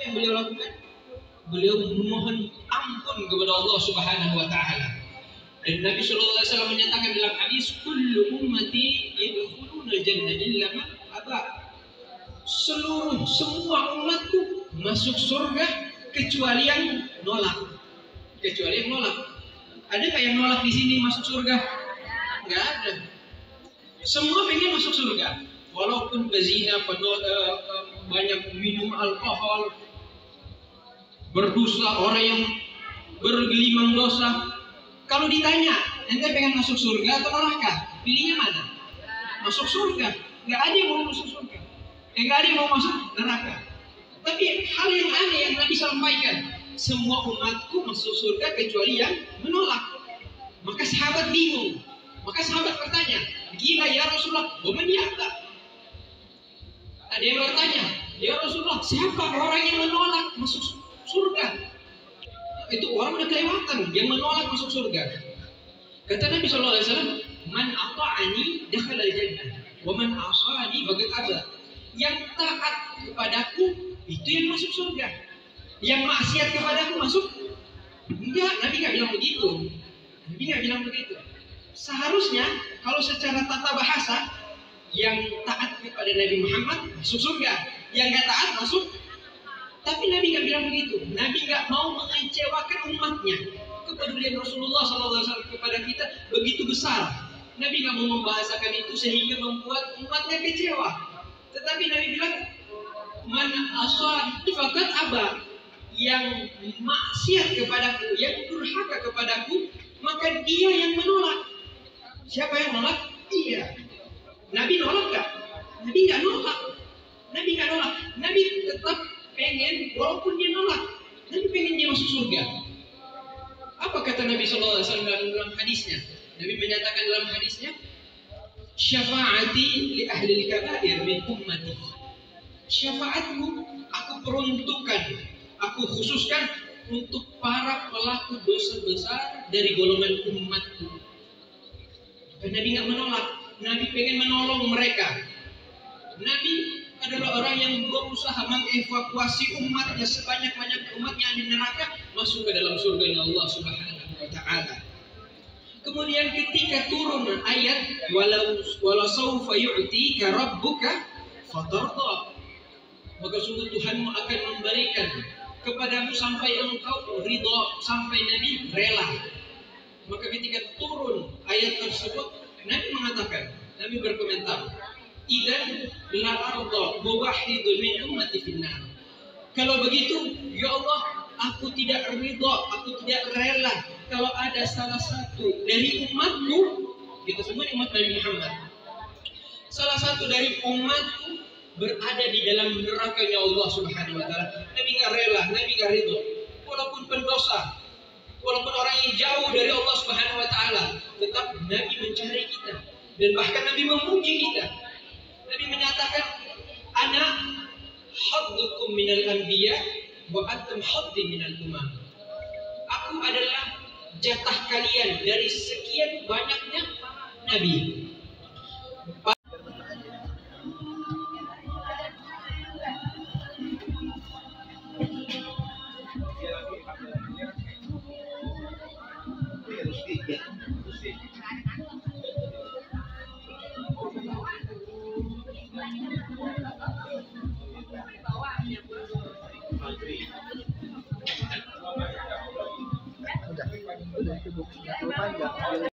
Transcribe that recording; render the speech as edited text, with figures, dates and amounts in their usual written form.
yang beliau lakukan? Beliau memohon ampun kepada Allah Subhanahu wa taala. Dan Nabi sallallahu alaihi wasallam menyatakan dalam hadis, kullu ummati yadkhuluna jannah illa man aba. Semua umatku masuk surga kecuali yang nolak. Kecuali yang nolak. Ada nggak yang nolak di sini masuk surga? Nggak ada. Semua pengen masuk surga, walaupun berzina, banyak minum alkohol, berdosa, orang yang bergelimang dosa. Kalau ditanya, ente pengen masuk surga atau neraka? Pilihnya mana? Masuk surga. Nggak ada yang mau masuk surga. Nggak ada yang mau masuk neraka. Tapi hal yang aneh yang Nabi sampaikan, semua umatku masuk surga kecuali yang menolak. Maka sahabat bingung. Maka sahabat bertanya, gila ya Rasulullah, waman ya'ba? Ada yang bertanya, ya Rasulullah, siapa orang yang menolak masuk surga? Itu orang udah kelewatan, yang menolak masuk surga. Kata Nabi SAW, man ata'ani dakhala al-jannah, wa man asani faqad aba. Yang taat kepadaku itu yang masuk surga. Yang maksiat kepadaku masuk? Enggak, Nabi nggak bilang begitu. Nabi nggak bilang begitu. Seharusnya kalau secara tata bahasa, yang taat kepada Nabi Muhammad masuk surga, yang nggak taat masuk. Tapi Nabi nggak bilang begitu. Nabi nggak mau mengecewakan umatnya. Kepedulian Rasulullah SAW kepada kita begitu besar. Nabi nggak mau membahasakan itu sehingga membuat umatnya kecewa. Tetapi Nabi bilang, man asani faqad aba. Yang maksiat kepadaku, yang durhaka kepadaku, maka dia yang menolak. Siapa yang nolak? Dia. Nabi nolak gak? Nabi gak nolak. Nabi gak nolak. Nabi tetap pengen, walaupun dia nolak, Nabi pengen dia masuk surga. Apa kata Nabi SAW dalam hadisnya? Nabi menyatakan dalam hadisnya, syafaati li ahli al-kabair min ummati. Syafaatku aku peruntukkan, aku khususkan untuk para pelaku dosa besar dari golongan umatku. Nabi nggak menolak, Nabi pengen menolong mereka. Nabi adalah orang yang berusaha mengevakuasi umatnya sebanyak-banyak umatnya di neraka masuk ke dalam surga Allah Subhanahu wa taala. Kemudian ketika turun ayat walau sawfa yu'tika rabbuka fatarda, maka sungguh Tuhanmu akan memberikan kepadamu sampai engkau ridha, sampai Nabi rela. Maka ketika turun ayat tersebut, Nabi mengatakan, Nabi berkomentar, idzan la arda muwahhidun min ummati finnar. Kalau begitu, ya Allah, aku tidak ridha, aku tidak rela kalau ada salah satu dari umatku, kita semua umat Nabi Muhammad, salah satu dari umatku berada di dalam nerakanya Allah Subhanahu wa taala. Nabi nggak rela, Nabi nggak ridha, walaupun pendosa, walaupun orang yang jauh dari Allah Subhanahu wa taala, tetap Nabi mencari kita dan bahkan Nabi memuji kita. Nabi menyatakan, ana haddukum minal anbiya wa antum haddi minal umam. Aku adalah jatah kalian dari sekian banyaknya nabi. Udah itu panjang.